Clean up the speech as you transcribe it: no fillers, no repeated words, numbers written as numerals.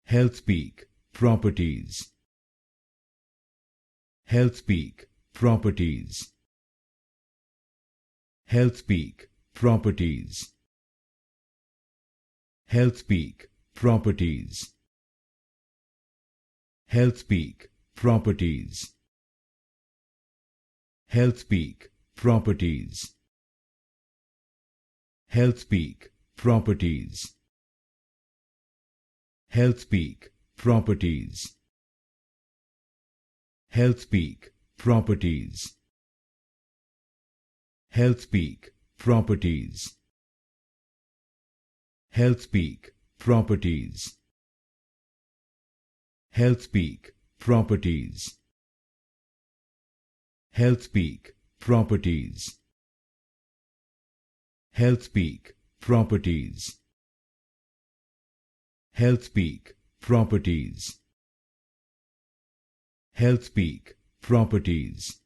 Healthpeak Properties. Healthpeak Properties. Healthpeak Properties. Healthpeak Properties. Healthpeak Properties. Healthpeak Properties. Healthpeak Properties. Healthpeak Properties. Healthpeak Properties. Healthpeak Properties. Healthpeak Properties. Healthpeak Properties. Healthpeak Properties. Healthpeak Properties. Healthpeak Properties. Healthpeak Properties.